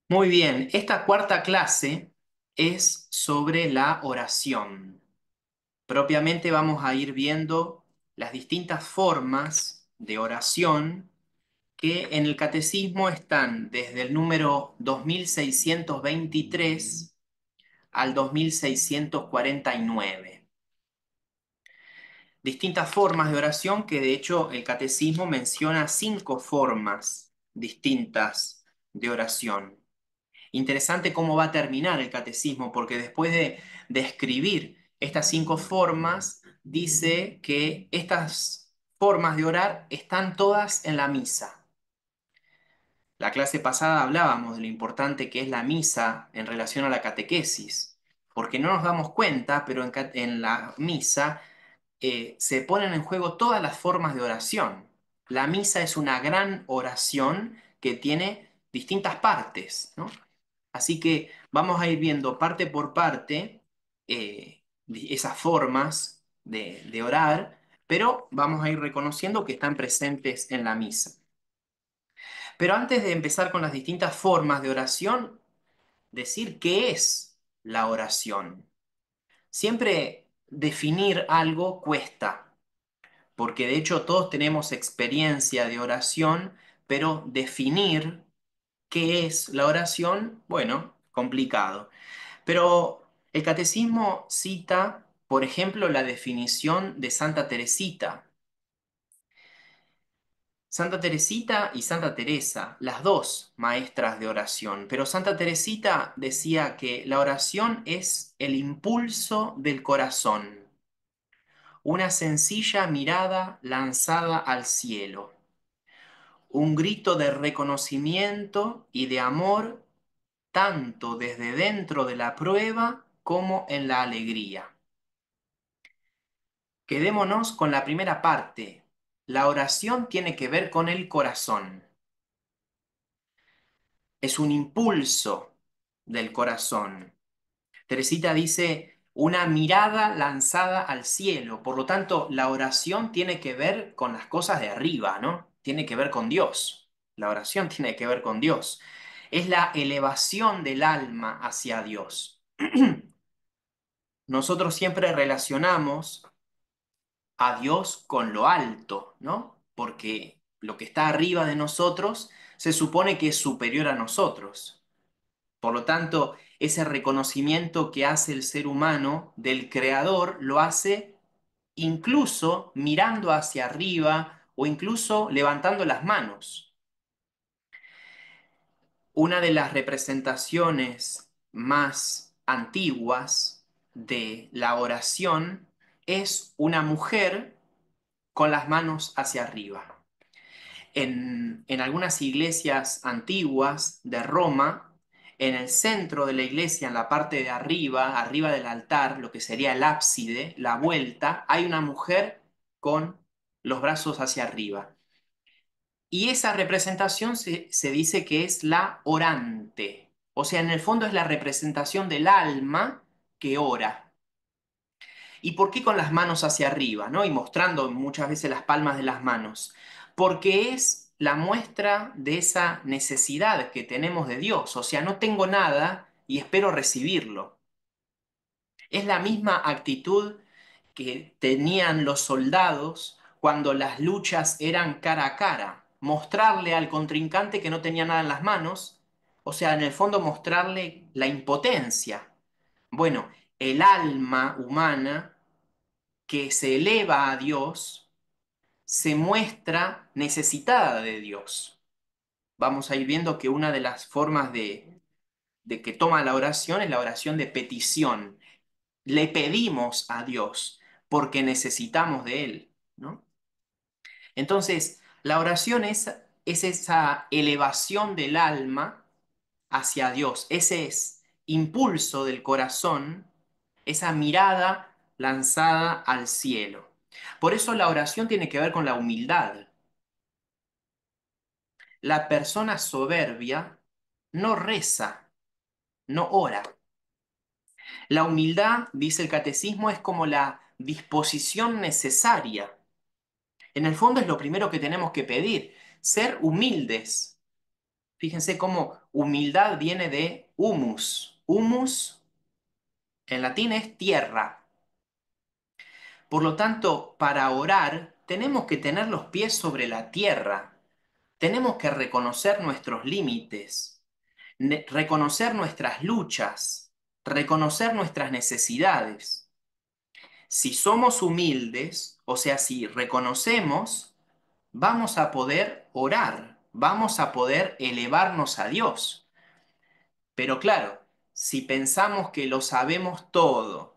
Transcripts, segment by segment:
Muy bien, esta cuarta clase es sobre la oración. Propiamente vamos a ir viendo las distintas formas de oración que en el catecismo están desde el número 2623 al 2649. Distintas formas de oración que de hecho el catecismo menciona 5 formas distintas de oración. Interesante cómo va a terminar el catecismo, porque después de describir estas 5 formas, dice que estas formas de orar están todas en la misa. La clase pasada hablábamos de lo importante que es la misa en relación a la catequesis, porque no nos damos cuenta, pero en la misa se ponen en juego todas las formas de oración. La misa es una gran oración que tiene distintas partes, ¿no? Así que vamos a ir viendo parte por parte esas formas de orar, pero vamos a ir reconociendo que están presentes en la misa. Pero antes de empezar con las distintas formas de oración, decir qué es la oración. Siempre definir algo cuesta, porque de hecho todos tenemos experiencia de oración, pero definir qué es la oración, bueno, complicado. Pero el catecismo cita, por ejemplo, la definición de Santa Teresita. Santa Teresita y Santa Teresa, las dos maestras de oración, pero Santa Teresita decía que la oración es el impulso del corazón, una sencilla mirada lanzada al cielo, un grito de reconocimiento y de amor tanto desde dentro de la prueba como en la alegría. Quedémonos con la primera parte. La oración tiene que ver con el corazón. Es un impulso del corazón. Teresita dice una mirada lanzada al cielo. Por lo tanto, la oración tiene que ver con las cosas de arriba, ¿no? Tiene que ver con Dios. La oración tiene que ver con Dios. Es la elevación del alma hacia Dios. Nosotros siempre relacionamos a Dios con lo alto, ¿no? Porque lo que está arriba de nosotros se supone que es superior a nosotros. Por lo tanto, ese reconocimiento que hace el ser humano del Creador lo hace incluso mirando hacia arriba o incluso levantando las manos. Una de las representaciones más antiguas de la oración es una mujer con las manos hacia arriba. En algunas iglesias antiguas de Roma, en el centro de la iglesia, en la parte de arriba, arriba del altar, lo que sería el ábside, la vuelta, hay una mujer con los brazos hacia arriba. Y esa representación se dice que es la orante. O sea, en el fondo es la representación del alma que ora. ¿Y por qué con las manos hacia arriba, ¿no? Y mostrando muchas veces las palmas de las manos. Porque es la muestra de esa necesidad que tenemos de Dios. O sea, no tengo nada y espero recibirlo. Es la misma actitud que tenían los soldados cuando las luchas eran cara a cara. Mostrarle al contrincante que no tenía nada en las manos. O sea, en el fondo mostrarle la impotencia. Bueno, el alma humana que se eleva a Dios, se muestra necesitada de Dios. Vamos a ir viendo que una de las formas de que toma la oración es la oración de petición. Le pedimos a Dios porque necesitamos de Él, ¿no? Entonces, la oración es esa elevación del alma hacia Dios, ese es impulso del corazón, esa mirada lanzada al cielo. Por eso la oración tiene que ver con la humildad. La persona soberbia no reza, no ora. La humildad, dice el catecismo, es como la disposición necesaria. En el fondo es lo primero que tenemos que pedir, ser humildes. Fíjense cómo humildad viene de humus. Humus en latín es tierra. Por lo tanto, para orar tenemos que tener los pies sobre la tierra. Tenemos que reconocer nuestros límites, reconocer nuestras luchas, reconocer nuestras necesidades. Si somos humildes, o sea, si reconocemos, vamos a poder orar, vamos a poder elevarnos a Dios. Pero claro, si pensamos que lo sabemos todo,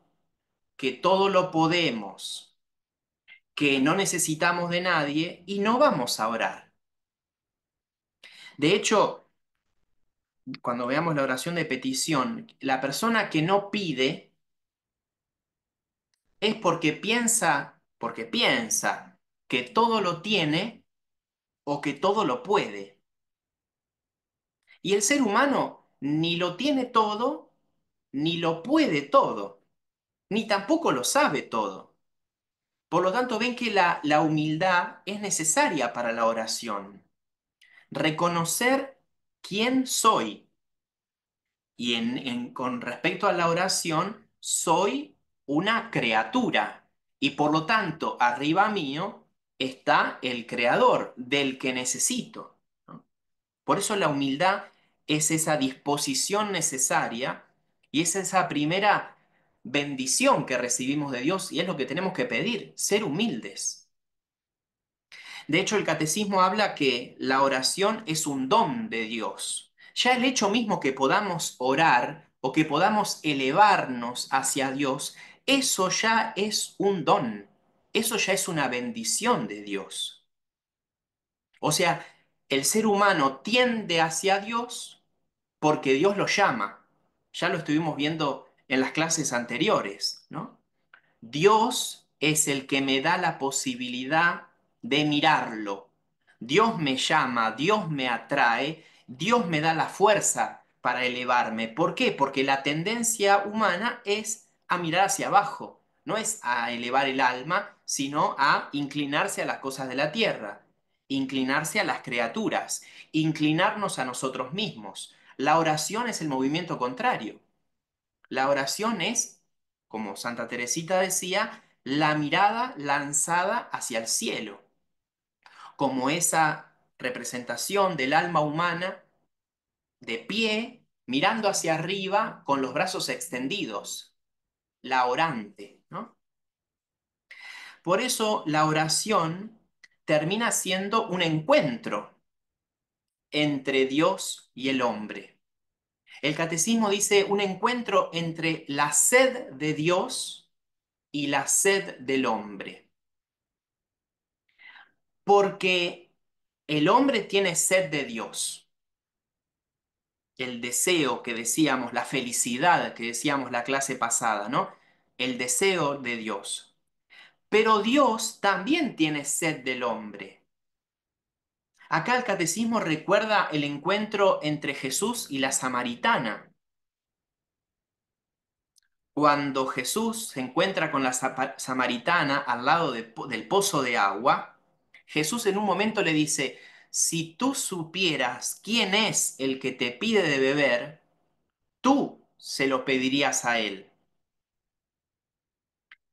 que todo lo podemos, que no necesitamos de nadie, y no vamos a orar. De hecho, cuando veamos la oración de petición, la persona que no pide es porque piensa que todo lo tiene o que todo lo puede. Y el ser humano ni lo tiene todo, ni lo puede todo, ni tampoco lo sabe todo. Por lo tanto, ven que la humildad es necesaria para la oración. Reconocer quién soy. Y con respecto a la oración, soy una criatura. Y por lo tanto, arriba mío está el creador del que necesito, ¿no? Por eso la humildad es esa disposición necesaria y es esa primera bendición que recibimos de Dios y es lo que tenemos que pedir, ser humildes. De hecho, el catecismo habla que la oración es un don de Dios. Ya el hecho mismo que podamos orar o que podamos elevarnos hacia Dios, eso ya es un don, eso ya es una bendición de Dios. O sea, el ser humano tiende hacia Dios porque Dios lo llama. Ya lo estuvimos viendo en las clases anteriores, ¿no? Dios es el que me da la posibilidad de mirarlo. Dios me llama, Dios me atrae, Dios me da la fuerza para elevarme. ¿Por qué? Porque la tendencia humana es a mirar hacia abajo, no es a elevar el alma, sino a inclinarse a las cosas de la tierra, inclinarse a las criaturas, inclinarnos a nosotros mismos. La oración es el movimiento contrario. La oración es, como Santa Teresita decía, la mirada lanzada hacia el cielo, como esa representación del alma humana de pie, mirando hacia arriba con los brazos extendidos, la orante, ¿no? Por eso la oración termina siendo un encuentro entre Dios y el hombre. El catecismo dice un encuentro entre la sed de Dios y la sed del hombre. Porque el hombre tiene sed de Dios. El deseo que decíamos, la felicidad que decíamos la clase pasada, ¿no? El deseo de Dios. Pero Dios también tiene sed del hombre. Acá el catecismo recuerda el encuentro entre Jesús y la samaritana. Cuando Jesús se encuentra con la samaritana al lado del pozo de agua, Jesús en un momento le dice, si tú supieras quién es el que te pide de beber, tú se lo pedirías a él.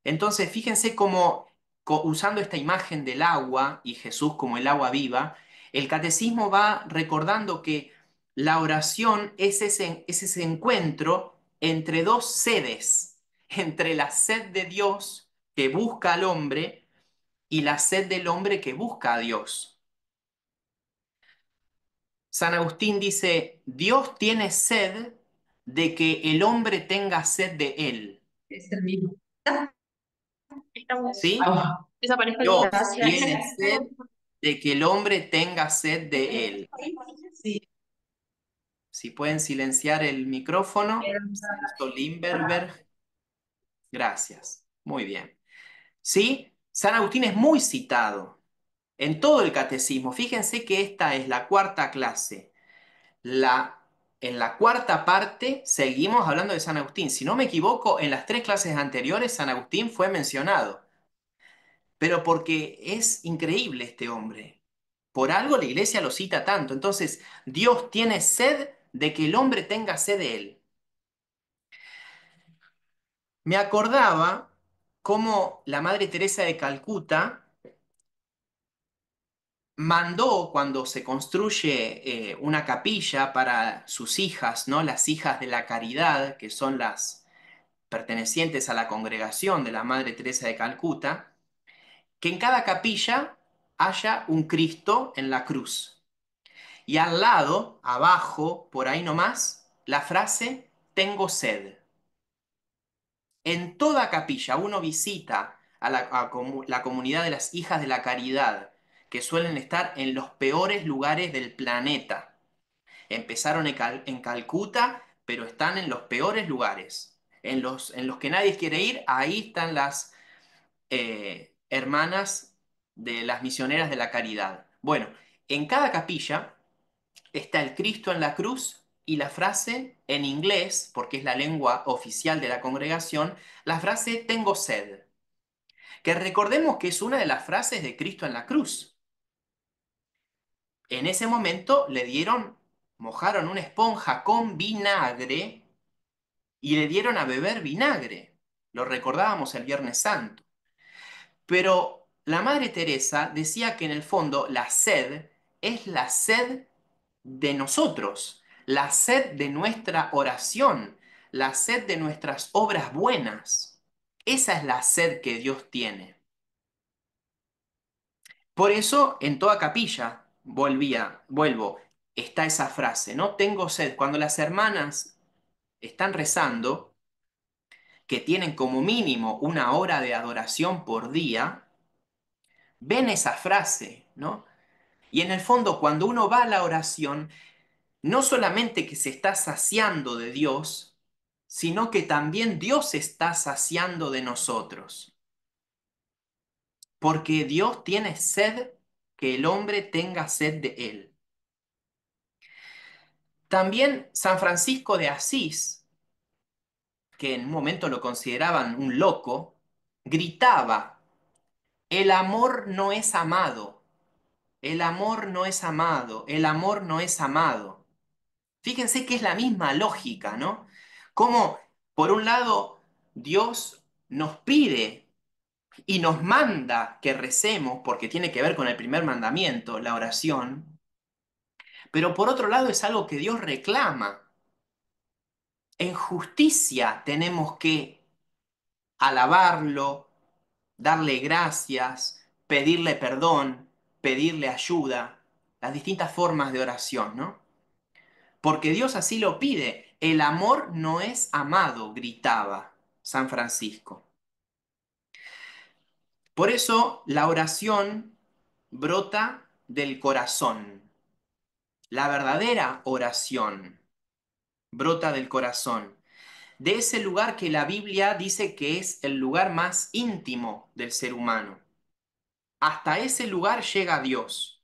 Entonces, fíjense cómo, usando esta imagen del agua y Jesús como el agua viva, el catecismo va recordando que la oración es ese encuentro entre dos sedes, entre la sed de Dios que busca al hombre y la sed del hombre que busca a Dios. San Agustín dice, Dios tiene sed de que el hombre tenga sed de él. Es el mismo. Estamos. ¿Sí? Desaparezco el día. Dios tiene sed de que el hombre tenga sed de él. Sí. Si pueden silenciar el micrófono, Celso Limberberg, gracias. Muy bien. ¿Sí? San Agustín es muy citado en todo el catecismo. Fíjense que esta es la cuarta clase. En la cuarta parte seguimos hablando de San Agustín. Si no me equivoco, en las tres clases anteriores San Agustín fue mencionado. Pero porque es increíble este hombre. Por algo la iglesia lo cita tanto. Entonces, Dios tiene sed de que el hombre tenga sed de él. Me acordaba cómo la Madre Teresa de Calcuta mandó cuando se construye una capilla para sus hijas, ¿no? Las hijas de la caridad, que son las pertenecientes a la congregación de la Madre Teresa de Calcuta, que en cada capilla haya un Cristo en la cruz. Y al lado, abajo, por ahí nomás, la frase, tengo sed. En toda capilla uno visita la comunidad de las hijas de la caridad, que suelen estar en los peores lugares del planeta. Empezaron en Calcuta, pero están en los peores lugares. En los que nadie quiere ir, ahí están las hermanas de las misioneras de la caridad. Bueno, en cada capilla está el Cristo en la cruz y la frase en inglés, porque es la lengua oficial de la congregación, la frase tengo sed, que recordemos que es una de las frases de Cristo en la cruz. En ese momento mojaron una esponja con vinagre y le dieron a beber vinagre. Lo recordábamos el Viernes Santo. Pero la Madre Teresa decía que en el fondo la sed es la sed de nosotros, la sed de nuestra oración, la sed de nuestras obras buenas. Esa es la sed que Dios tiene. Por eso en toda capilla, vuelvo, está esa frase, ¿no? Tengo sed. Cuando las hermanas están rezando, que tienen como mínimo una hora de adoración por día, ven esa frase, ¿no? Y en el fondo, cuando uno va a la oración, no solamente que se está saciando de Dios, sino que también Dios se está saciando de nosotros. Porque Dios tiene sed que el hombre tenga sed de él. También San Francisco de Asís, que en un momento lo consideraban un loco, gritaba, el amor no es amado, el amor no es amado, el amor no es amado. Fíjense que es la misma lógica, ¿no? Como, por un lado, Dios nos pide y nos manda que recemos, porque tiene que ver con el primer mandamiento, la oración, pero por otro lado es algo que Dios reclama. En justicia tenemos que alabarlo, darle gracias, pedirle perdón, pedirle ayuda, las distintas formas de oración, ¿no? Porque Dios así lo pide. El amor no es amado, gritaba San Francisco. Por eso la oración brota del corazón. La verdadera oración brota del corazón. De ese lugar que la Biblia dice que es el lugar más íntimo del ser humano. Hasta ese lugar llega Dios.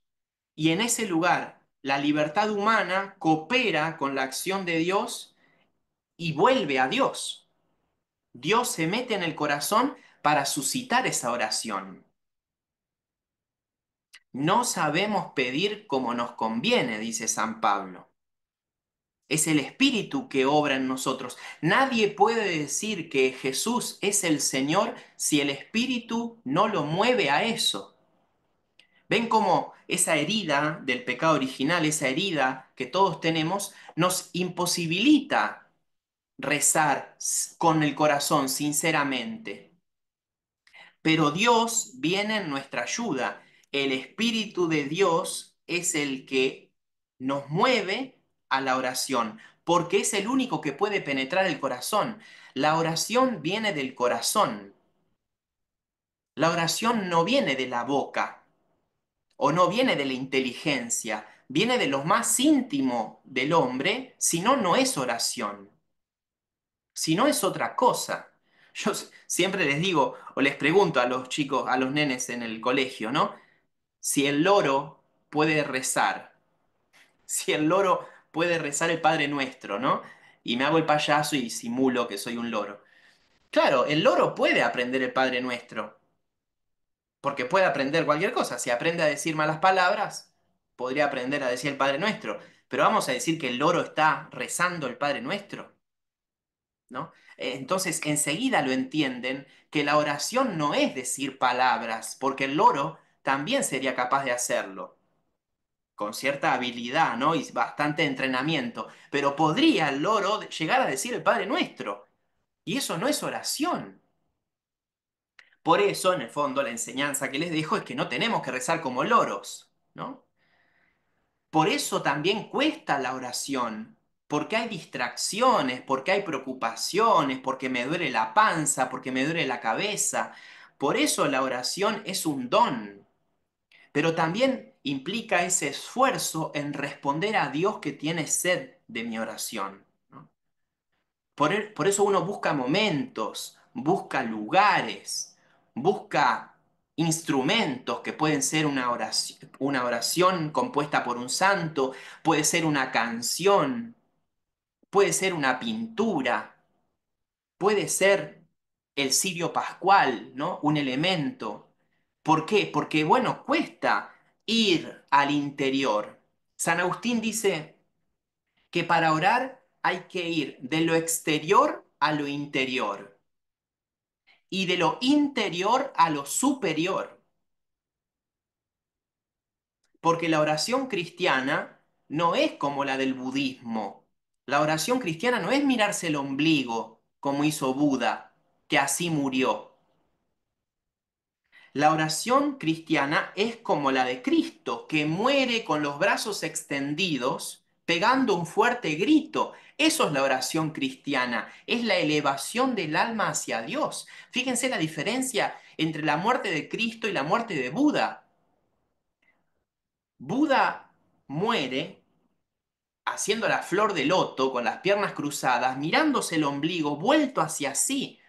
Y en ese lugar la libertad humana coopera con la acción de Dios y vuelve a Dios. Dios se mete en el corazón para suscitar esa oración. No sabemos pedir como nos conviene, dice San Pablo. Es el Espíritu que obra en nosotros. Nadie puede decir que Jesús es el Señor si el Espíritu no lo mueve a eso. ¿Ven cómo esa herida del pecado original, esa herida que todos tenemos, nos imposibilita rezar con el corazón sinceramente? Pero Dios viene en nuestra ayuda. El Espíritu de Dios es el que nos mueve a la oración, porque es el único que puede penetrar el corazón. La oración viene del corazón. La oración no viene de la boca o no viene de la inteligencia, viene de lo más íntimo del hombre, si no, no es oración, si no es otra cosa. Yo siempre les digo o les pregunto a los chicos, a los nenes en el colegio, ¿no? Si el loro puede rezar, si el loro puede rezar el Padre Nuestro, ¿no? Y me hago el payaso y simulo que soy un loro. Claro, el loro puede aprender el Padre Nuestro, porque puede aprender cualquier cosa. Si aprende a decir malas palabras, podría aprender a decir el Padre Nuestro, pero vamos a decir que el loro está rezando el Padre Nuestro, ¿no? Entonces, enseguida lo entienden que la oración no es decir palabras, porque el loro también sería capaz de hacerlo, con cierta habilidad, ¿no? Y bastante entrenamiento, pero podría el loro llegar a decir el Padre Nuestro, y eso no es oración. Por eso, en el fondo, la enseñanza que les dejo es que no tenemos que rezar como loros, ¿no? Por eso también cuesta la oración, porque hay distracciones, porque hay preocupaciones, porque me duele la panza, porque me duele la cabeza. Por eso la oración es un don, pero también implica ese esfuerzo en responder a Dios que tiene sed de mi oración, ¿no? Por eso uno busca momentos, busca lugares, busca instrumentos que pueden ser una oración compuesta por un santo, puede ser una canción, puede ser una pintura, puede ser el cirio pascual, ¿no? Un elemento. ¿Por qué? Porque, bueno, cuesta ir al interior. San Agustín dice que para orar hay que ir de lo exterior a lo interior y de lo interior a lo superior, porque la oración cristiana no es como la del budismo. La oración cristiana no es mirarse el ombligo, como hizo Buda, que así murió. La oración cristiana es como la de Cristo, que muere con los brazos extendidos, pegando un fuerte grito. Eso es la oración cristiana, es la elevación del alma hacia Dios. Fíjense la diferencia entre la muerte de Cristo y la muerte de Buda. Buda muere haciendo la flor de loto con las piernas cruzadas, mirándose el ombligo, vuelto hacia sí.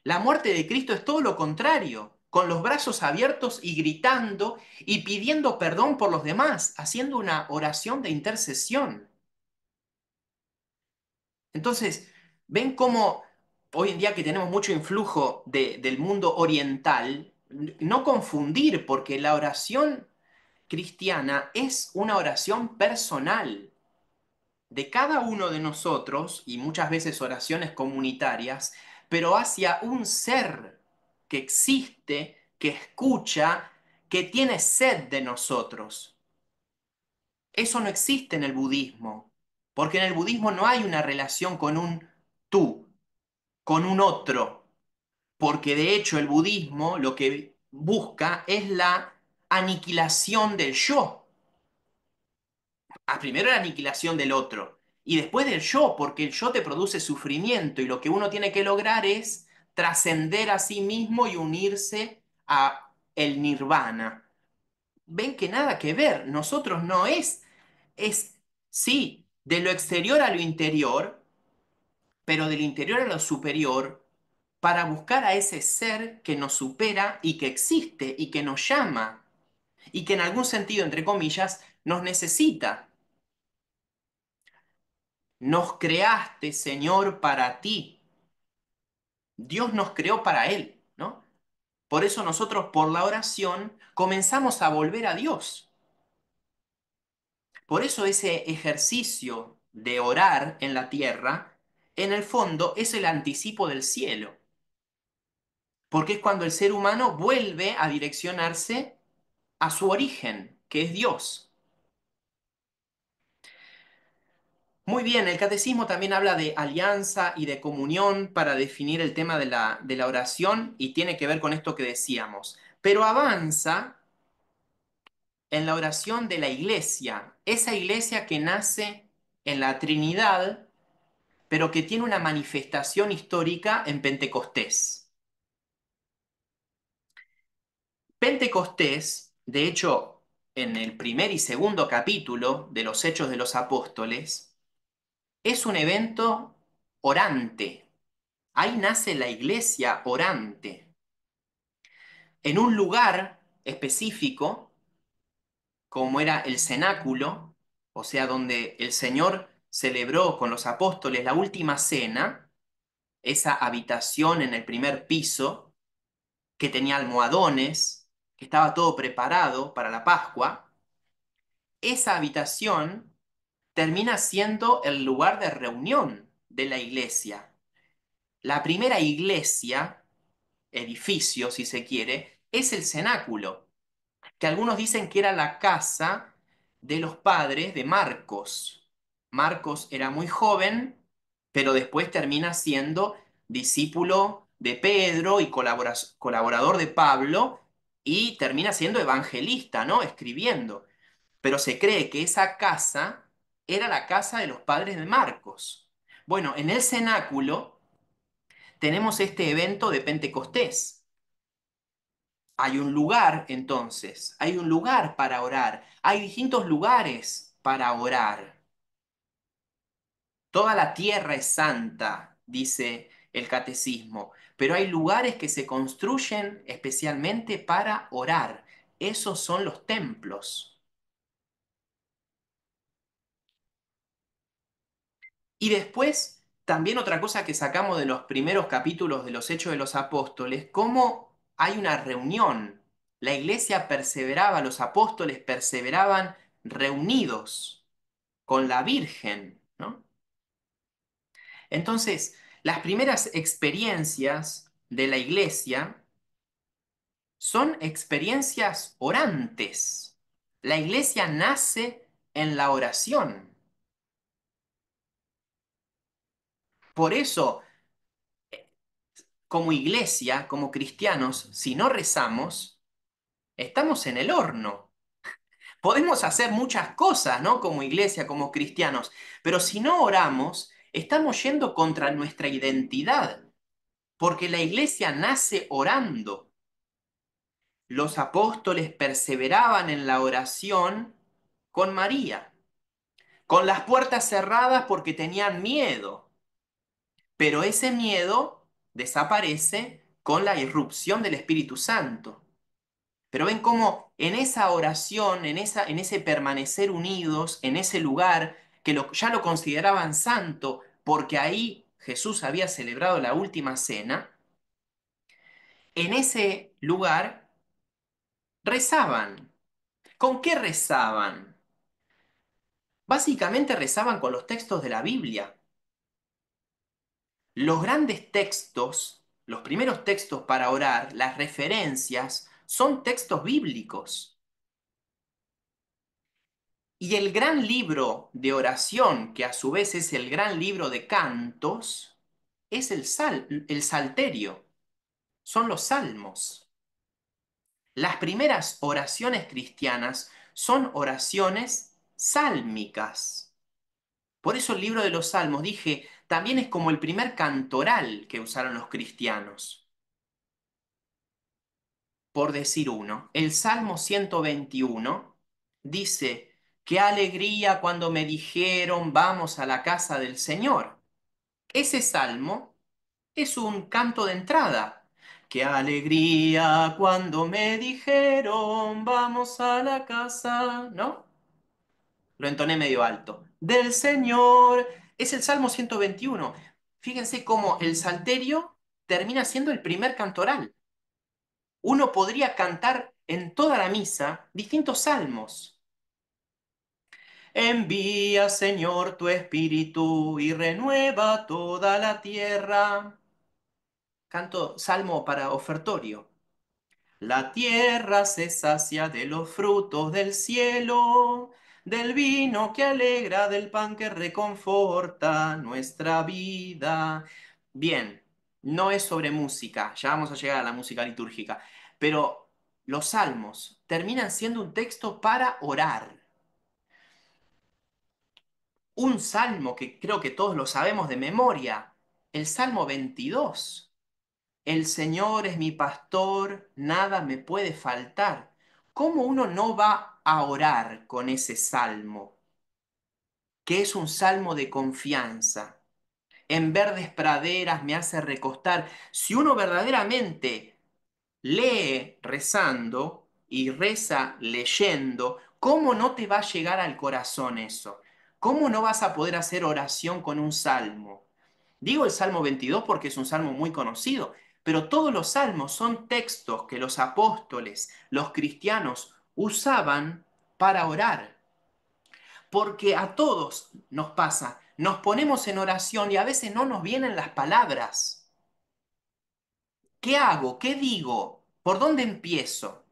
La muerte de Cristo es todo lo contrario, con los brazos abiertos y gritando y pidiendo perdón por los demás, haciendo una oración de intercesión. Entonces, ven cómo hoy en día que tenemos mucho influjo del mundo oriental, no confundir, porque la oración cristiana es una oración personal de cada uno de nosotros, y muchas veces oraciones comunitarias, pero hacia un ser que existe, que escucha, que tiene sed de nosotros. Eso no existe en el budismo, porque en el budismo no hay una relación con un tú, con un otro, porque de hecho el budismo lo que busca es la aniquilación del yo. Primero la aniquilación del otro y después del yo, porque el yo te produce sufrimiento y lo que uno tiene que lograr es trascender a sí mismo y unirse a el nirvana. Ven que nada que ver, nosotros no es sí, de lo exterior a lo interior, pero del interior a lo superior, para buscar a ese ser que nos supera y que existe y que nos llama y que en algún sentido, entre comillas, nos necesita. Nos creaste, Señor, para ti. Dios nos creó para Él, ¿no? Por eso nosotros por la oración comenzamos a volver a Dios. Por eso ese ejercicio de orar en la tierra, en el fondo, es el anticipo del cielo. Porque es cuando el ser humano vuelve a direccionarse a su origen, que es Dios. Muy bien, el catecismo también habla de alianza y de comunión para definir el tema de la oración y tiene que ver con esto que decíamos. Pero avanza en la oración de la iglesia, esa iglesia que nace en la Trinidad, pero que tiene una manifestación histórica en Pentecostés. Pentecostés, de hecho, en el primer y segundo capítulo de los Hechos de los Apóstoles, es un evento orante. Ahí nace la iglesia orante, en un lugar específico, como era el cenáculo, o sea, donde el Señor celebró con los apóstoles la última cena, esa habitación en el primer piso, que tenía almohadones, que estaba todo preparado para la Pascua. esa habitación termina siendo el lugar de reunión de la iglesia. La primera iglesia, edificio si se quiere, es el cenáculo, que algunos dicen que era la casa de los padres de Marcos. Marcos era muy joven, pero después termina siendo discípulo de Pedro y colaborador de Pablo y termina siendo evangelista, ¿no? Escribiendo. Pero se cree que esa casa era la casa de los padres de Marcos. Bueno, en el cenáculo tenemos este evento de Pentecostés. Hay un lugar, entonces, hay un lugar para orar. Hay distintos lugares para orar. Toda la tierra es santa, dice el catecismo, pero hay lugares que se construyen especialmente para orar. Esos son los templos. Y después, también otra cosa que sacamos de los primeros capítulos de los Hechos de los Apóstoles, cómo hay una reunión. La iglesia perseveraba, los apóstoles perseveraban reunidos con la Virgen, ¿no? Entonces, las primeras experiencias de la iglesia son experiencias orantes. La iglesia nace en la oración. Por eso, como iglesia, como cristianos, si no rezamos, estamos en el horno. Podemos hacer muchas cosas, ¿no? Como iglesia, como cristianos, pero si no oramos, estamos yendo contra nuestra identidad, porque la iglesia nace orando. Los apóstoles perseveraban en la oración con María, con las puertas cerradas porque tenían miedo, pero ese miedo desaparece con la irrupción del Espíritu Santo. Pero ven cómo en esa oración, en ese permanecer unidos, en ese lugar que ya lo consideraban santo, porque ahí Jesús había celebrado la última cena, en ese lugar rezaban. ¿Con qué rezaban? Básicamente rezaban con los textos de la Biblia. Los grandes textos, los primeros textos para orar, las referencias, son textos bíblicos. Y el gran libro de oración, que a su vez es el gran libro de cantos, es el salterio, son los salmos. Las primeras oraciones cristianas son oraciones sálmicas. Por eso el libro de los salmos, dije, también es como el primer cantoral que usaron los cristianos. Por decir uno, el Salmo 121 dice, qué alegría cuando me dijeron vamos a la casa del Señor. Ese salmo es un canto de entrada. Qué alegría cuando me dijeron vamos a la casa, ¿no? Lo entoné medio alto. Del Señor. Es el Salmo 121. Fíjense cómo el salterio termina siendo el primer cantoral. Uno podría cantar en toda la misa distintos salmos. Envía, Señor, tu espíritu y renueva toda la tierra. Canto salmo para ofertorio. La tierra se sacia de los frutos del cielo, del vino que alegra, del pan que reconforta nuestra vida. Bien, no es sobre música, ya vamos a llegar a la música litúrgica, pero los salmos terminan siendo un texto para orar. Un salmo que creo que todos lo sabemos de memoria, el Salmo 22. El Señor es mi pastor, nada me puede faltar. ¿Cómo uno no va a orar con ese salmo? Que es un salmo de confianza. En verdes praderas me hace recostar. Si uno verdaderamente lee rezando y reza leyendo, ¿cómo no te va a llegar al corazón eso? ¿Cómo no vas a poder hacer oración con un salmo? Digo el Salmo 22 porque es un salmo muy conocido, pero todos los salmos son textos que los apóstoles, los cristianos, usaban para orar. porque a todos nos pasa. Nos ponemos en oración y a veces no nos vienen las palabras. ¿Qué hago? ¿Qué digo? ¿Por dónde empiezo?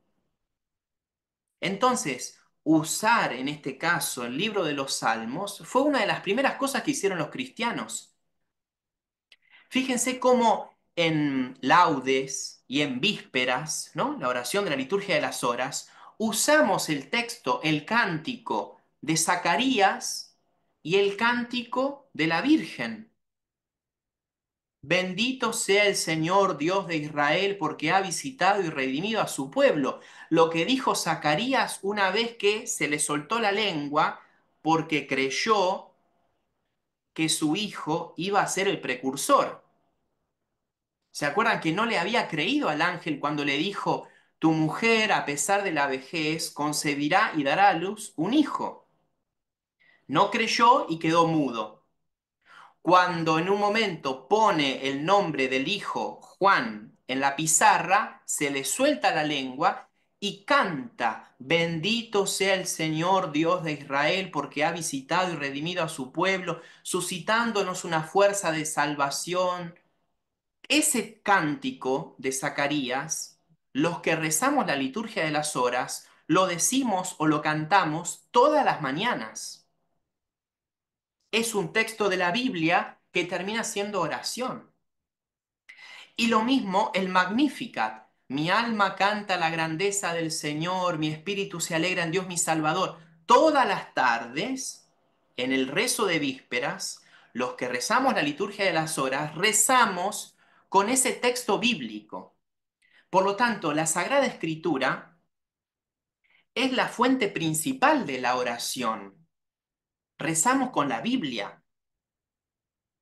Entonces, usar en este caso el libro de los Salmos fue una de las primeras cosas que hicieron los cristianos. Fíjense cómo en laudes y en vísperas, ¿no? La oración de la liturgia de las horas, usamos el texto, el cántico de Zacarías y el cántico de la Virgen. Bendito sea el Señor Dios de Israel porque ha visitado y redimido a su pueblo. Lo que dijo Zacarías una vez que se le soltó la lengua porque creyó que su hijo iba a ser el precursor. ¿Se acuerdan que no le había creído al ángel cuando le dijo, tu mujer, a pesar de la vejez, concebirá y dará a luz un hijo? No creyó y quedó mudo. Cuando en un momento pone el nombre del hijo Juan en la pizarra, se le suelta la lengua y canta, bendito sea el Señor Dios de Israel porque ha visitado y redimido a su pueblo, suscitándonos una fuerza de salvación. Ese cántico de Zacarías, los que rezamos la liturgia de las horas, lo decimos o lo cantamos todas las mañanas. Es un texto de la Biblia que termina siendo oración. Y lo mismo el Magnificat. Mi alma canta la grandeza del Señor, mi espíritu se alegra en Dios mi Salvador. Todas las tardes, en el rezo de vísperas, los que rezamos la liturgia de las horas, rezamos con ese texto bíblico. Por lo tanto, la Sagrada Escritura es la fuente principal de la oración. Rezamos con la Biblia.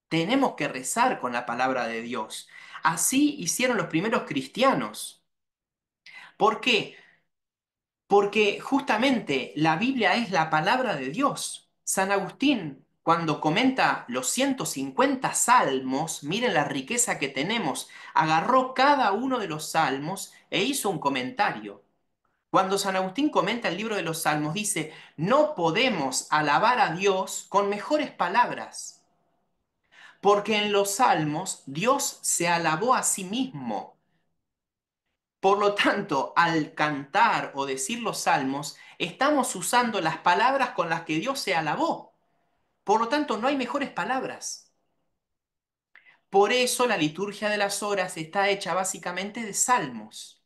Tenemos que rezar con la palabra de Dios. Así hicieron los primeros cristianos. ¿Por qué? Porque justamente la Biblia es la palabra de Dios. San Agustín, cuando comenta los 150 salmos, miren la riqueza que tenemos, agarró cada uno de los salmos e hizo un comentario. Cuando San Agustín comenta el libro de los salmos, dice, no podemos alabar a Dios con mejores palabras, porque en los salmos Dios se alabó a sí mismo. Por lo tanto, al cantar o decir los salmos, estamos usando las palabras con las que Dios se alabó. Por lo tanto, no hay mejores palabras. Por eso la liturgia de las horas está hecha básicamente de salmos.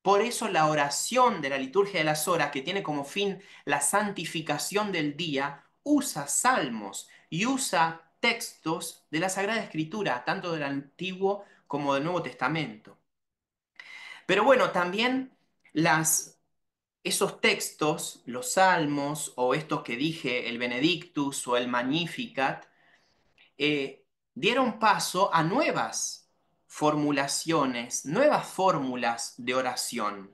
Por eso la oración de la liturgia de las horas, que tiene como fin la santificación del día, usa salmos y usa textos de la Sagrada Escritura, tanto del Antiguo como del Nuevo Testamento. Pero bueno, también esos textos, los salmos o estos que dije, el Benedictus o el Magnificat, dieron paso a nuevas formulaciones, nuevas fórmulas de oración.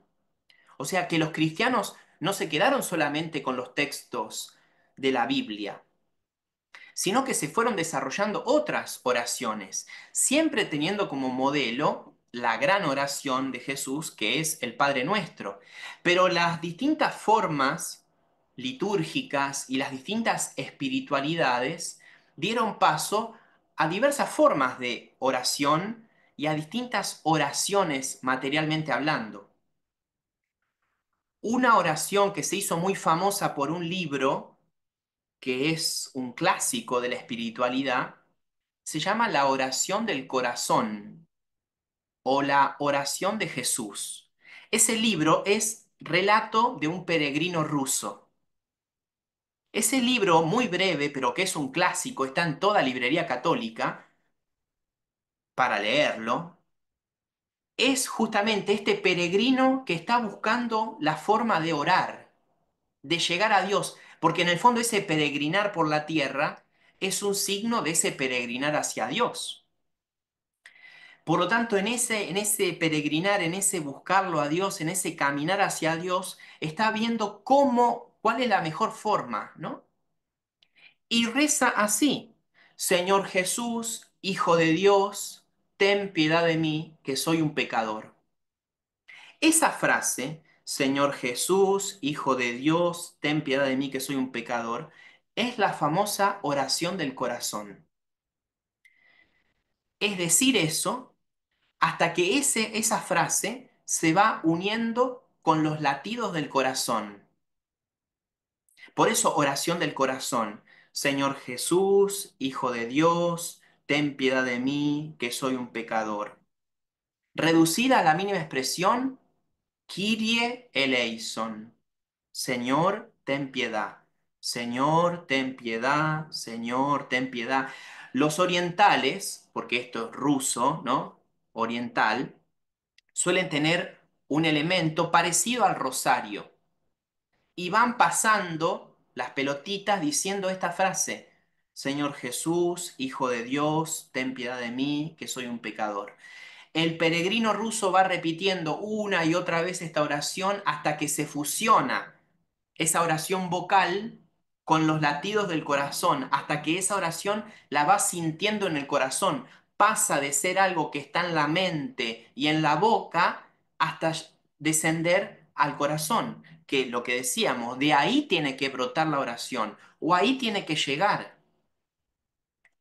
O sea que los cristianos no se quedaron solamente con los textos de la Biblia, sino que se fueron desarrollando otras oraciones, siempre teniendo como modelo la gran oración de Jesús, que es el Padre Nuestro. Pero las distintas formas litúrgicas y las distintas espiritualidades dieron paso a diversas formas de oración y a distintas oraciones materialmente hablando. Una oración que se hizo muy famosa por un libro, que es un clásico de la espiritualidad, se llama la oración del corazón o la oración de Jesús. Ese libro es relato de un peregrino ruso. Ese libro, muy breve, pero que es un clásico, está en toda librería católica para leerlo, es justamente este peregrino que está buscando la forma de orar, de llegar a Dios, porque en el fondo ese peregrinar por la tierra es un signo de ese peregrinar hacia Dios. Por lo tanto, en ese peregrinar, en ese buscarlo a Dios, en ese caminar hacia Dios, está viendo cuál es la mejor forma, ¿no? Y reza así, Señor Jesús, Hijo de Dios, ten piedad de mí, que soy un pecador. Esa frase Señor Jesús, Hijo de Dios, ten piedad de mí que soy un pecador, es la famosa oración del corazón. Es decir eso hasta que esa frase se va uniendo con los latidos del corazón. Por eso oración del corazón. Señor Jesús, Hijo de Dios, ten piedad de mí que soy un pecador. Reducida a la mínima expresión, Kyrie eleison. Señor, ten piedad. Señor, ten piedad. Señor, ten piedad. Los orientales, porque esto es ruso, ¿no? Oriental, suelen tener un elemento parecido al rosario y van pasando las pelotitas diciendo esta frase: Señor Jesús, Hijo de Dios, ten piedad de mí, que soy un pecador. El peregrino ruso va repitiendo una y otra vez esta oración hasta que se fusiona esa oración vocal con los latidos del corazón, hasta que esa oración la va sintiendo en el corazón. Pasa de ser algo que está en la mente y en la boca hasta descender al corazón, que lo que decíamos, de ahí tiene que brotar la oración, o ahí tiene que llegar.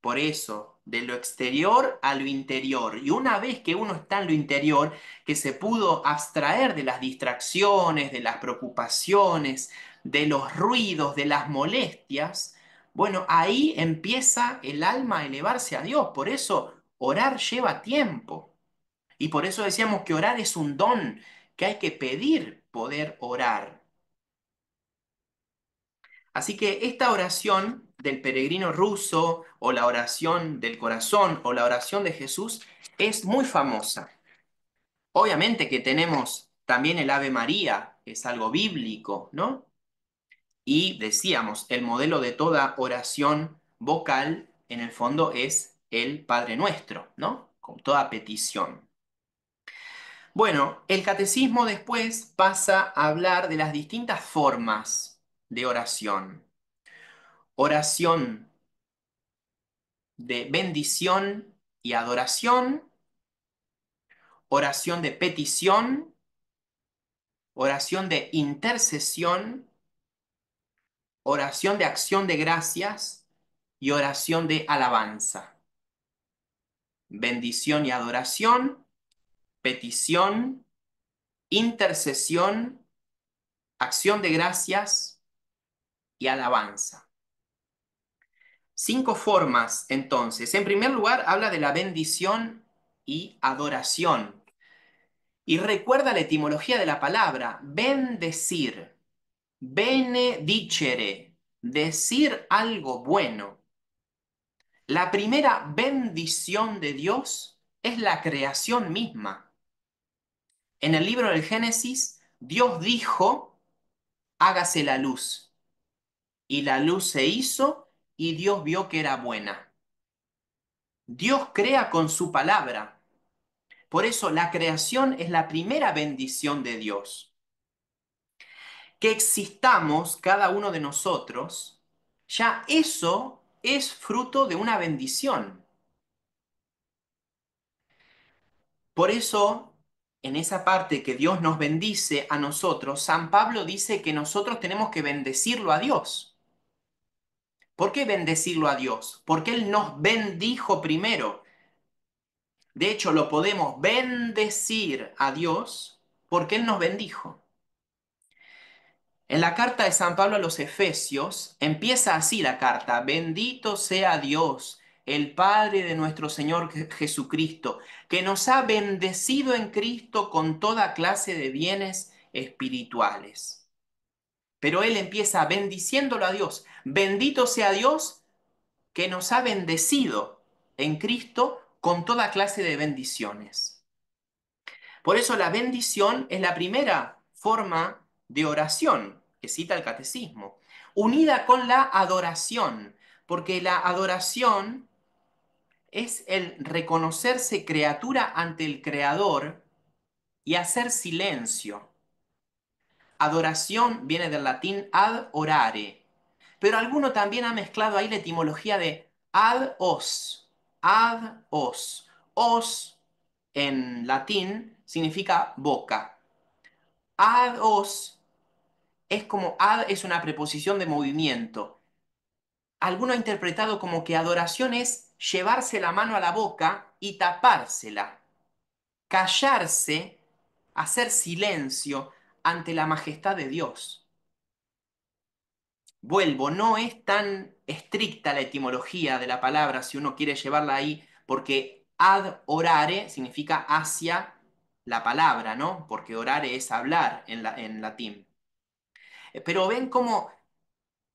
Por eso, de lo exterior a lo interior. Y una vez que uno está en lo interior, que se pudo abstraer de las distracciones, de las preocupaciones, de los ruidos, de las molestias, bueno, ahí empieza el alma a elevarse a Dios. Por eso, orar lleva tiempo. Y por eso decíamos que orar es un don, que hay que pedir poder orar. Así que esta oración del peregrino ruso, o la oración del corazón, o la oración de Jesús, es muy famosa. Obviamente que tenemos también el Ave María, que es algo bíblico, ¿no? Y decíamos, el modelo de toda oración vocal, en el fondo, es el Padre Nuestro, ¿no? Con toda petición. Bueno, el catecismo después pasa a hablar de las distintas formas de oración. Oración de bendición y adoración, oración de petición, oración de intercesión, oración de acción de gracias y oración de alabanza. Bendición y adoración, petición, intercesión, acción de gracias y alabanza. 5 formas, entonces. En primer lugar, habla de la bendición y adoración. Y recuerda la etimología de la palabra, bendecir, benedicere, decir algo bueno. La primera bendición de Dios es la creación misma. En el libro del Génesis, Dios dijo, hágase la luz. Y la luz se hizo y Dios vio que era buena. Dios crea con su palabra. Por eso la creación es la primera bendición de Dios. Que existamos cada uno de nosotros, ya eso es fruto de una bendición. Por eso, en esa parte que Dios nos bendice a nosotros, San Pablo dice que nosotros tenemos que bendecirlo a Dios. ¿Por qué bendecirlo a Dios? Porque Él nos bendijo primero. De hecho, lo podemos bendecir a Dios porque Él nos bendijo. En la carta de San Pablo a los Efesios empieza así la carta: bendito sea Dios, el Padre de nuestro Señor Jesucristo, que nos ha bendecido en Cristo con toda clase de bienes espirituales. Pero él empieza bendiciéndolo a Dios. Bendito sea Dios que nos ha bendecido en Cristo con toda clase de bendiciones. Por eso la bendición es la primera forma de oración que cita el catecismo, unida con la adoración, porque la adoración es el reconocerse criatura ante el Creador y hacer silencio. Adoración viene del latín ad orare, pero alguno también ha mezclado ahí la etimología de ad os, ad os. Os en latín significa boca. Ados es como ad es una preposición de movimiento. Alguno ha interpretado como que adoración es llevarse la mano a la boca y tapársela, callarse, hacer silencio ante la majestad de Dios. Vuelvo, no es tan estricta la etimología de la palabra si uno quiere llevarla ahí, porque ad orare significa hacia la palabra, ¿no? Porque orare es hablar en latín. Pero ven cómo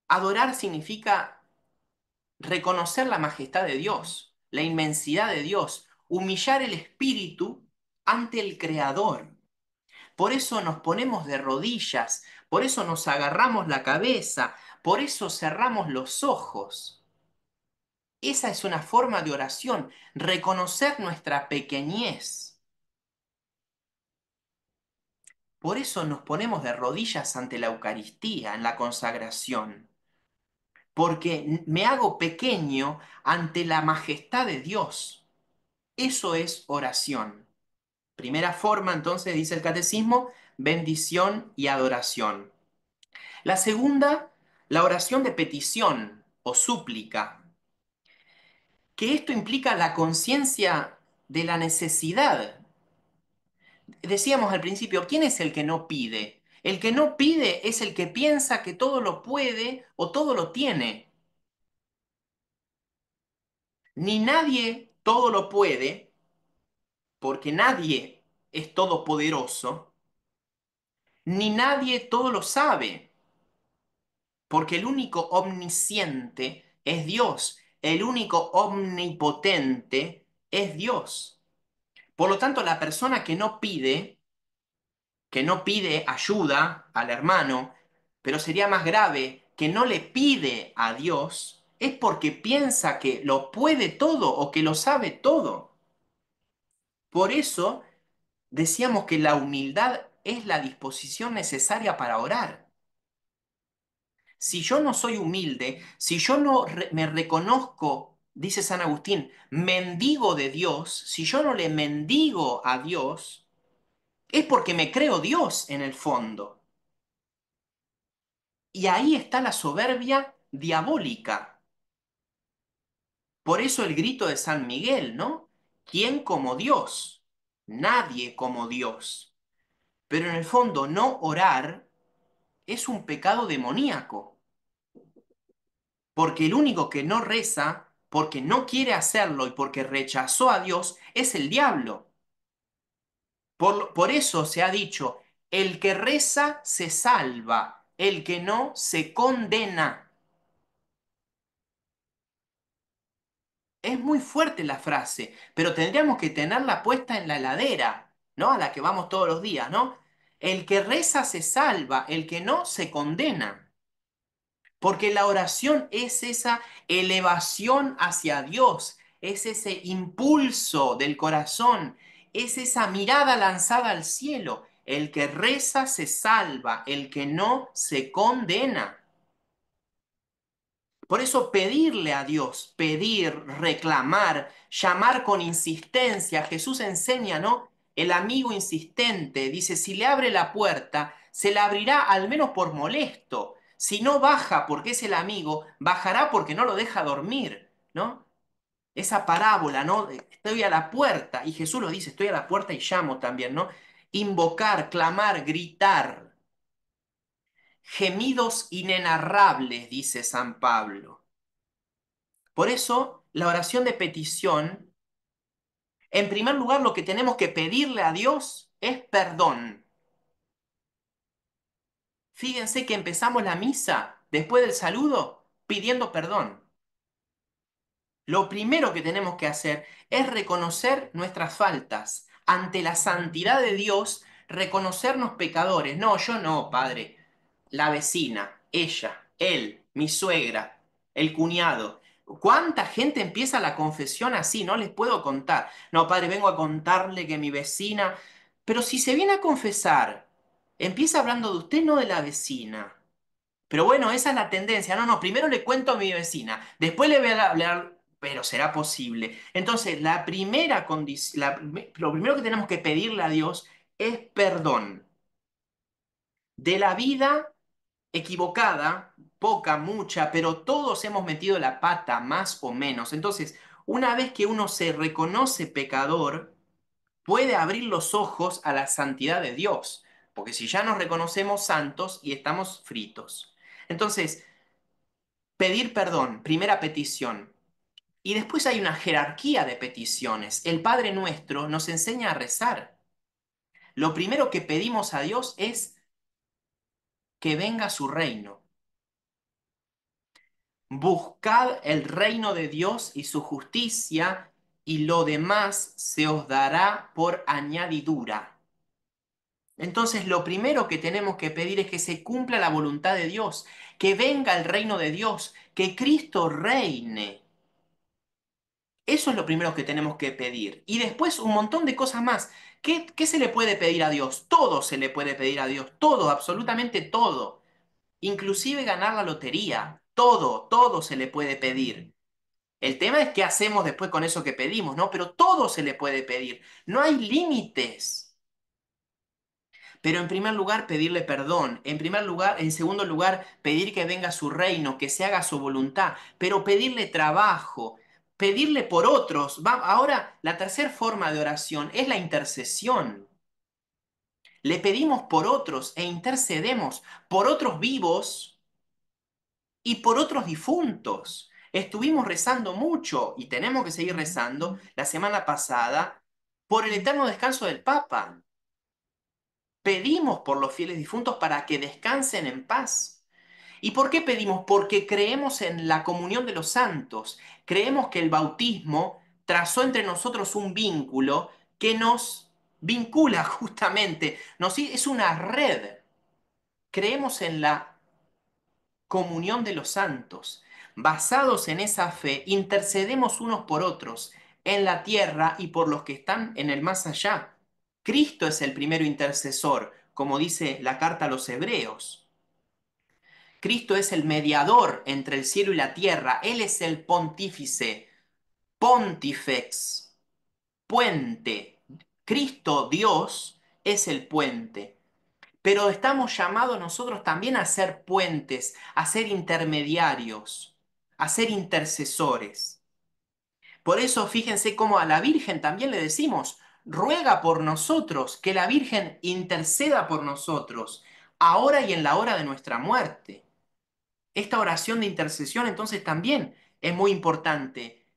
adorar significa reconocer la majestad de Dios, la inmensidad de Dios, humillar el espíritu ante el Creador. Por eso nos ponemos de rodillas, por eso nos agarramos la cabeza, por eso cerramos los ojos. Esa es una forma de oración, reconocer nuestra pequeñez. Por eso nos ponemos de rodillas ante la Eucaristía, en la consagración, porque me hago pequeño ante la majestad de Dios. Eso es oración. Primera forma, entonces, dice el catecismo, bendición y adoración. La segunda, la oración de petición o súplica, que esto implica la conciencia de la necesidad. Decíamos al principio, ¿quién es el que no pide? El que no pide es el que piensa que todo lo puede o todo lo tiene. Ni nadie todo lo puede, porque nadie es todopoderoso, ni nadie todo lo sabe, porque el único omnisciente es Dios, el único omnipotente es Dios. Por lo tanto, la persona que no pide ayuda al hermano, pero sería más grave, que no le pide a Dios, es porque piensa que lo puede todo o que lo sabe todo. Por eso decíamos que la humildad es la disposición necesaria para orar. Si yo no soy humilde, si yo no me reconozco, dice San Agustín, mendigo de Dios, si yo no le mendigo a Dios, es porque me creo Dios en el fondo. Y ahí está la soberbia diabólica. Por eso el grito de San Miguel, ¿no? ¿Quién como Dios? Nadie como Dios. Pero en el fondo no orar es un pecado demoníaco. Porque el único que no reza, porque no quiere hacerlo y porque rechazó a Dios, es el diablo. Por eso se ha dicho, el que reza se salva, el que no se condena. Es muy fuerte la frase, pero tendríamos que tenerla puesta en la heladera, ¿no? A la que vamos todos los días, ¿no? El que reza se salva, el que no se condena. Porque la oración es esa elevación hacia Dios, es ese impulso del corazón, es esa mirada lanzada al cielo. El que reza se salva, el que no se condena. Por eso pedirle a Dios, pedir, reclamar, llamar con insistencia. Jesús enseña, ¿no? El amigo insistente dice, si le abre la puerta, se la abrirá al menos por molesto. Si no baja porque es el amigo, bajará porque no lo deja dormir, ¿no? Esa parábola, ¿no? Estoy a la puerta, y Jesús lo dice, estoy a la puerta y llamo también, ¿no? Invocar, clamar, gritar, gemidos inenarrables, dice San Pablo. Por eso, la oración de petición, en primer lugar, lo que tenemos que pedirle a Dios es perdón. Fíjense que empezamos la misa después del saludo pidiendo perdón. Lo primero que tenemos que hacer es reconocer nuestras faltas. Ante la santidad de Dios, reconocernos pecadores. No, yo no, padre. La vecina, ella, él, mi suegra, el cuñado. ¿Cuánta gente empieza la confesión así? No les puedo contar. No, padre, vengo a contarle que mi vecina... Pero si se viene a confesar, empieza hablando de usted, no de la vecina. Pero bueno, esa es la tendencia. No, no, primero le cuento a mi vecina, después le voy a hablar, pero será posible. Entonces, la primera condición, lo primero que tenemos que pedirle a Dios es perdón. de la vida equivocada, poca, mucha, pero todos hemos metido la pata más o menos. Entonces, una vez que uno se reconoce pecador, puede abrir los ojos a la santidad de Dios, porque si ya nos reconocemos santos y estamos fritos. Entonces, pedir perdón, primera petición. Y después hay una jerarquía de peticiones. El Padre Nuestro nos enseña a rezar. Lo primero que pedimos a Dios es que venga su reino. Buscad el reino de Dios y su justicia, y lo demás se os dará por añadidura. Entonces, lo primero que tenemos que pedir es que se cumpla la voluntad de Dios, que venga el reino de Dios, que Cristo reine. Eso es lo primero que tenemos que pedir. Y después un montón de cosas más. ¿Qué se le puede pedir a Dios? Todo se le puede pedir a Dios. Todo, absolutamente todo. Inclusive ganar la lotería. Todo, todo se le puede pedir. El tema es qué hacemos después con eso que pedimos, ¿no? Pero todo se le puede pedir. No hay límites. Pero en primer lugar, pedirle perdón. En primer lugar, en segundo lugar, pedir que venga su reino, que se haga su voluntad. Pero pedirle trabajo, pedirle por otros. Ahora, la tercera forma de oración es la intercesión. Le pedimos por otros e intercedemos por otros vivos y por otros difuntos. Estuvimos rezando mucho y tenemos que seguir rezando la semana pasada por el eterno descanso del Papa. Pedimos por los fieles difuntos para que descansen en paz. ¿Y por qué pedimos? Porque creemos en la comunión de los santos. Creemos que el bautismo trazó entre nosotros un vínculo que nos vincula justamente. Es una red. Creemos en la comunión de los santos. Basados en esa fe, intercedemos unos por otros en la tierra y por los que están en el más allá. Cristo es el primero intercesor, como dice la carta a los Hebreos. Cristo es el mediador entre el cielo y la tierra. Él es el pontífice, pontifex, puente. Cristo, Dios, es el puente. Pero estamos llamados nosotros también a ser puentes, a ser intermediarios, a ser intercesores. Por eso fíjense cómo a la Virgen también le decimos, ruega por nosotros, que la Virgen interceda por nosotros, ahora y en la hora de nuestra muerte. Esta oración de intercesión entonces también es muy importante.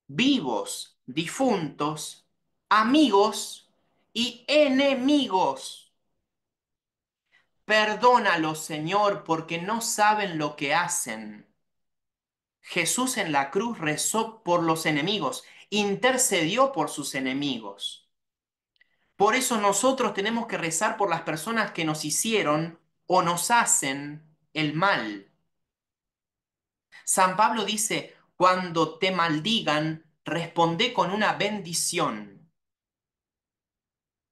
Vivos, difuntos, amigos y enemigos. Perdónalos, Señor, porque no saben lo que hacen. Jesús en la cruz rezó por los enemigos, intercedió por sus enemigos. Por eso nosotros tenemos que rezar por las personas que nos hicieron o nos hacen el mal. San Pablo dice, cuando te maldigan, responde con una bendición.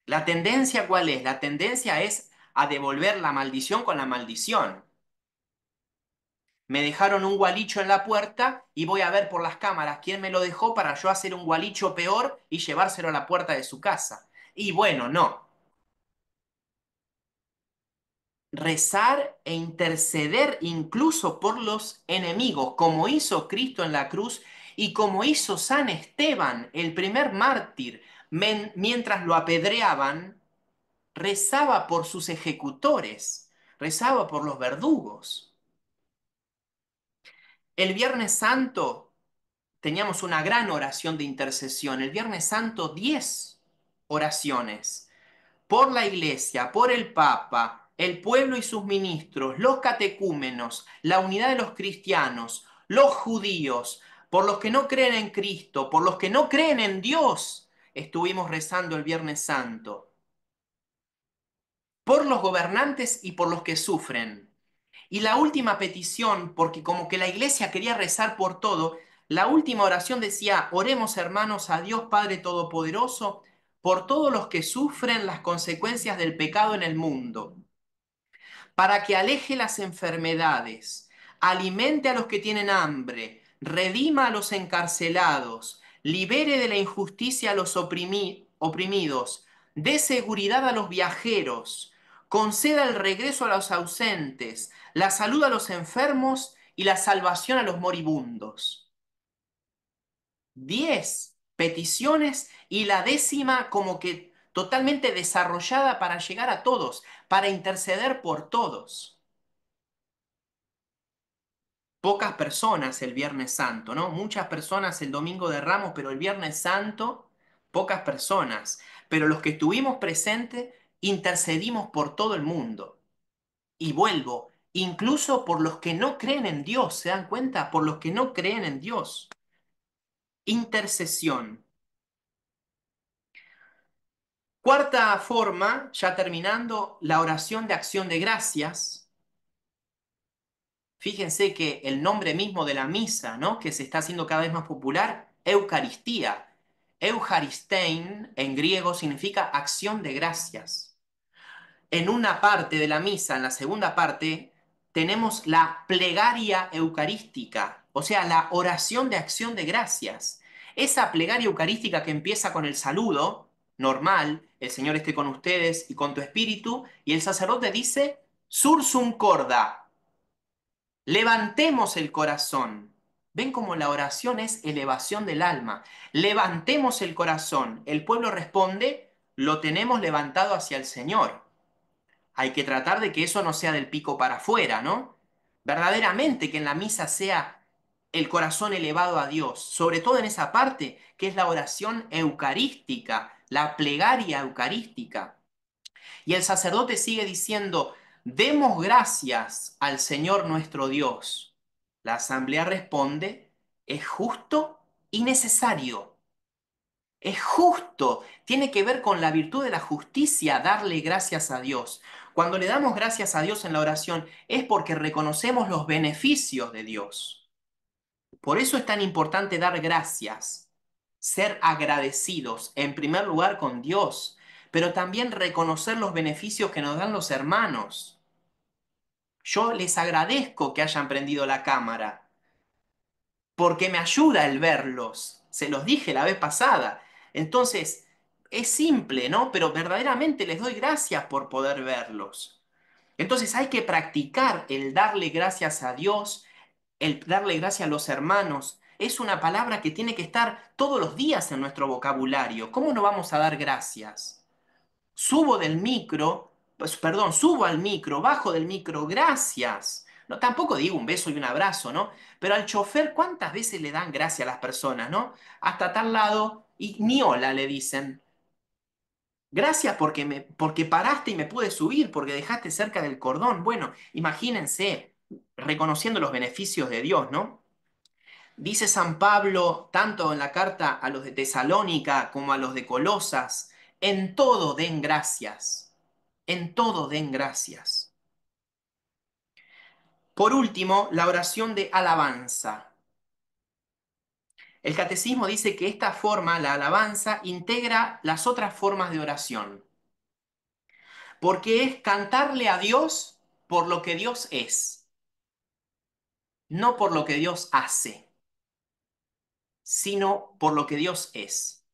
¿La tendencia cuál es? La tendencia es a devolver la maldición con la maldición. Me dejaron un gualicho en la puerta y voy a ver por las cámaras quién me lo dejó para yo hacer un gualicho peor y llevárselo a la puerta de su casa. Y bueno, no. Rezar e interceder incluso por los enemigos, como hizo Cristo en la cruz y como hizo San Esteban, el primer mártir, mientras lo apedreaban, rezaba por sus ejecutores, rezaba por los verdugos. El Viernes Santo teníamos una gran oración de intercesión. El Viernes Santo, 10 oraciones por la Iglesia, por el Papa, el pueblo y sus ministros, los catecúmenos, la unidad de los cristianos, los judíos, por los que no creen en Cristo, por los que no creen en Dios. Estuvimos rezando el Viernes Santo. Por los gobernantes y por los que sufren. Y la última petición, porque como que la iglesia quería rezar por todo, la última oración decía, oremos hermanos a Dios Padre Todopoderoso por todos los que sufren las consecuencias del pecado en el mundo, para que aleje las enfermedades, alimente a los que tienen hambre, redima a los encarcelados, libere de la injusticia a los oprimidos, dé seguridad a los viajeros, conceda el regreso a los ausentes, la salud a los enfermos y la salvación a los moribundos. 10 peticiones y la décima como que totalmente desarrollada para llegar a todos, para interceder por todos. Pocas personas el Viernes Santo, ¿no? Muchas personas el Domingo de Ramos, pero el Viernes Santo, pocas personas. Pero los que estuvimos presentes, intercedimos por todo el mundo. Y vuelvo, incluso por los que no creen en Dios, ¿se dan cuenta? Por los que no creen en Dios. Intercesión. Cuarta forma, ya terminando, la oración de acción de gracias. Fíjense que el nombre mismo de la misa, ¿no? Que se está haciendo cada vez más popular, Eucaristía. Eucharistein en griego significa acción de gracias. En una parte de la misa, en la segunda parte, tenemos la plegaria eucarística, o sea, la oración de acción de gracias. Esa plegaria eucarística que empieza con el saludo normal, el Señor esté con ustedes y con tu espíritu, y el sacerdote dice, Sursum corda, levantemos el corazón. ¿Ven cómo la oración es elevación del alma? Levantemos el corazón. El pueblo responde, lo tenemos levantado hacia el Señor. Hay que tratar de que eso no sea del pico para afuera, ¿no? Verdaderamente que en la misa sea el corazón elevado a Dios, sobre todo en esa parte que es la oración eucarística, la plegaria eucarística. Y el sacerdote sigue diciendo, demos gracias al Señor nuestro Dios. La asamblea responde, es justo y necesario. Es justo, tiene que ver con la virtud de la justicia, darle gracias a Dios. Cuando le damos gracias a Dios en la oración es porque reconocemos los beneficios de Dios. Por eso es tan importante dar gracias, ser agradecidos, en primer lugar con Dios, pero también reconocer los beneficios que nos dan los hermanos. Yo les agradezco que hayan prendido la cámara, porque me ayuda el verlos. Se los dije la vez pasada. Entonces, es simple, ¿no? Pero verdaderamente les doy gracias por poder verlos. Entonces hay que practicar el darle gracias a Dios, el darle gracias a los hermanos. Es una palabra que tiene que estar todos los días en nuestro vocabulario. ¿Cómo no vamos a dar gracias? Subo del micro, pues, perdón, subo al micro, bajo del micro, gracias. No, tampoco digo un beso y un abrazo, ¿no? Pero al chofer, ¿cuántas veces le dan gracias a las personas, ¿no? Hasta tal lado y ni hola le dicen. Gracias porque paraste y me pude subir, porque dejaste cerca del cordón. Bueno, imagínense, reconociendo los beneficios de Dios, ¿no? Dice San Pablo, tanto en la carta a los de Tesalónica como a los de Colosas, en todo den gracias, en todo den gracias. Por último, la oración de alabanza. El catecismo dice que esta forma, la alabanza, integra las otras formas de oración, porque es cantarle a Dios por lo que Dios es, no por lo que Dios hace, sino por lo que Dios es.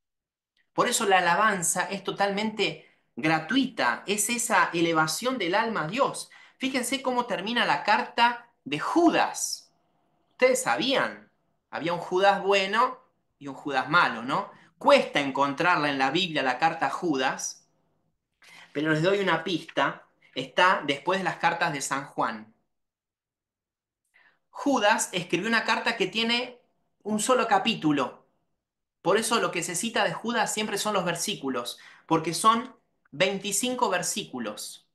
Por eso la alabanza es totalmente gratuita, es esa elevación del alma a Dios. Fíjense cómo termina la carta de Judas. Ustedes sabían, había un Judas bueno y un Judas malo, ¿no? Cuesta encontrarla en la Biblia, la carta a Judas, pero les doy una pista, está después de las cartas de San Juan. Judas escribió una carta que tiene un solo capítulo. Por eso lo que se cita de Judas siempre son los versículos, porque son 25 versículos.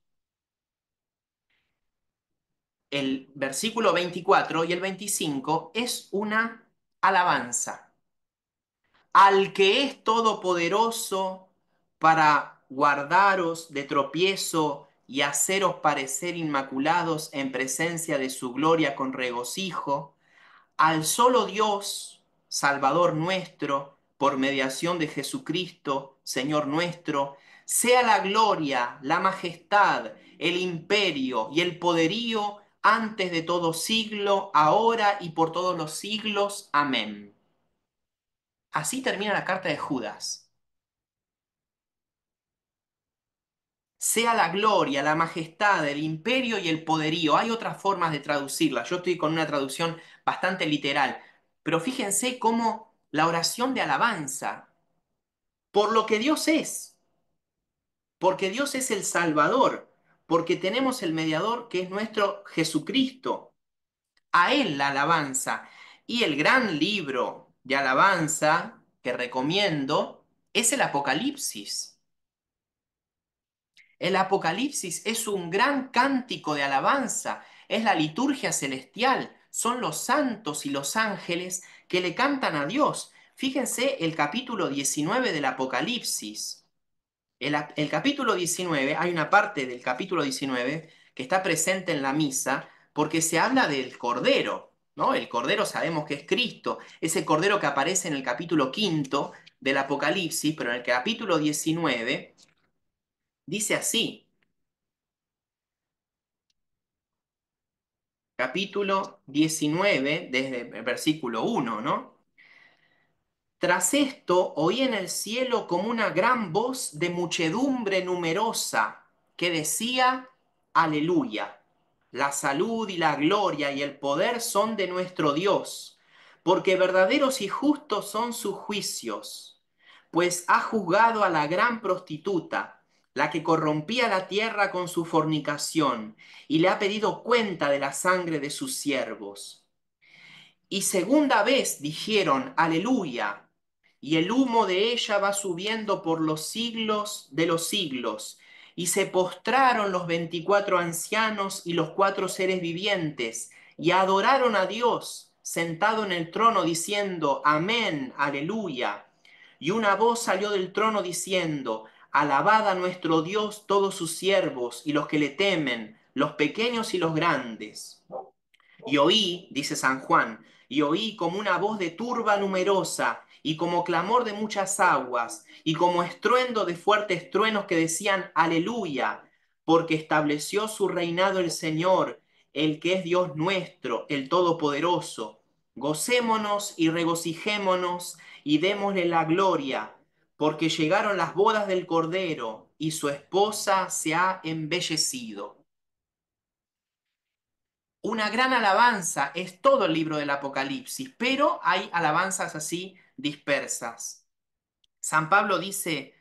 El versículo 24 y el 25 es una alabanza al que es todopoderoso para guardaros de tropiezo y haceros parecer inmaculados en presencia de su gloria con regocijo, al solo Dios, Salvador nuestro, por mediación de Jesucristo, Señor nuestro, sea la gloria, la majestad, el imperio y el poderío antes de todo siglo, ahora y por todos los siglos. Amén. Así termina la carta de Judas. sea la gloria, la majestad, el imperio y el poderío. Hay otras formas de traducirla. Yo estoy con una traducción bastante literal. Pero fíjense cómo la oración de alabanza, por lo que Dios es, porque Dios es el Salvador, porque tenemos el mediador que es nuestro Jesucristo. A Él la alabanza. Y el gran libro de alabanza que recomiendo es el Apocalipsis. El Apocalipsis es un gran cántico de alabanza, es la liturgia celestial, son los santos y los ángeles que le cantan a Dios. Fíjense el capítulo 19 del Apocalipsis. El capítulo 19, hay una parte del capítulo 19 que está presente en la misa porque se habla del Cordero, ¿no? El Cordero sabemos que es Cristo, ese Cordero que aparece en el capítulo quinto del Apocalipsis, pero en el capítulo 19 dice así. Capítulo 19, desde el versículo 1, ¿no? Tras esto oí en el cielo como una gran voz de muchedumbre numerosa que decía, Aleluya, la salud y la gloria y el poder son de nuestro Dios, porque verdaderos y justos son sus juicios, pues ha juzgado a la gran prostituta, la que corrompía la tierra con su fornicación, y le ha pedido cuenta de la sangre de sus siervos. Y segunda vez dijeron, Aleluya, y el humo de ella va subiendo por los siglos de los siglos. Y se postraron los 24 ancianos y los 4 seres vivientes, y adoraron a Dios sentado en el trono, diciendo, Amén, Aleluya. Y una voz salió del trono diciendo, Alabad a nuestro Dios todos sus siervos y los que le temen, los pequeños y los grandes. Y oí, dice San Juan, y oí como una voz de turba numerosa, y como clamor de muchas aguas, y como estruendo de fuertes truenos que decían, Aleluya, porque estableció su reinado el Señor, el que es Dios nuestro, el Todopoderoso. Gocémonos y regocijémonos y démosle la gloria, porque llegaron las bodas del Cordero, y su esposa se ha embellecido. Una gran alabanza es todo el libro del Apocalipsis, pero hay alabanzas así dispersas. San Pablo dice,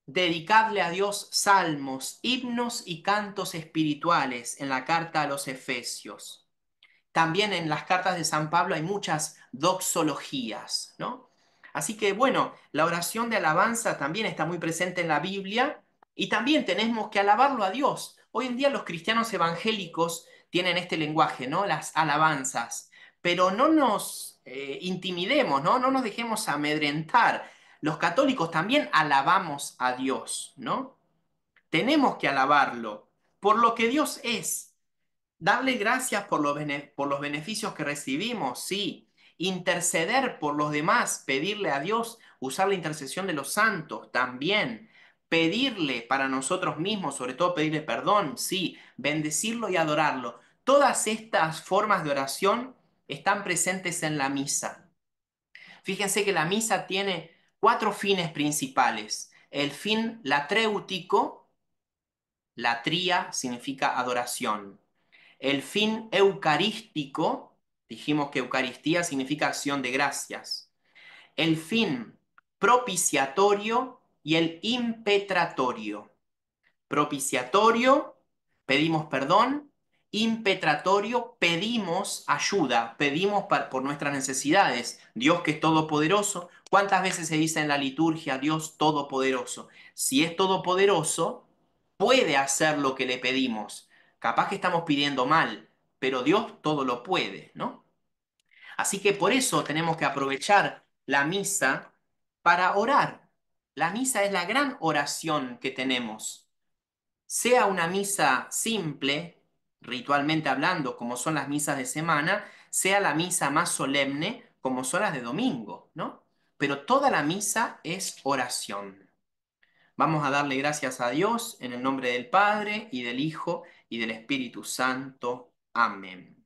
dedicadle a Dios salmos, himnos y cantos espirituales en la carta a los Efesios. También en las cartas de San Pablo hay muchas doxologías, ¿no? Así que bueno, la oración de alabanza también está muy presente en la Biblia y también tenemos que alabarlo a Dios. Hoy en día los cristianos evangélicos tienen este lenguaje, ¿no? Las alabanzas, pero no nos intimidemos, ¿no? No nos dejemos amedrentar. Los católicos también alabamos a Dios, ¿no? Tenemos que alabarlo por lo que Dios es. Darle gracias por por los beneficios que recibimos, sí. Interceder por los demás, pedirle a Dios, usar la intercesión de los santos, también. Pedirle para nosotros mismos, sobre todo pedirle perdón, sí. Bendecirlo y adorarlo. Todas estas formas de oración están presentes en la misa. Fíjense que la misa tiene 4 fines principales. El fin latréutico, latría significa adoración. El fin eucarístico, dijimos que Eucaristía significa acción de gracias. El fin propiciatorio y el impetratorio. Propiciatorio, pedimos perdón. Impetratorio, pedimos ayuda, pedimos por nuestras necesidades. Dios que es todopoderoso. ¿Cuántas veces se dice en la liturgia Dios todopoderoso? Si es todopoderoso, puede hacer lo que le pedimos. Capaz que estamos pidiendo mal, pero Dios todo lo puede, ¿no? Así que por eso tenemos que aprovechar la misa para orar. La misa es la gran oración que tenemos. Sea una misa simple, ritualmente hablando, como son las misas de semana, sea la misa más solemne, como son las de domingo, ¿no? Pero toda la misa es oración. Vamos a darle gracias a Dios en el nombre del Padre y del Hijo y del Espíritu Santo. Amén.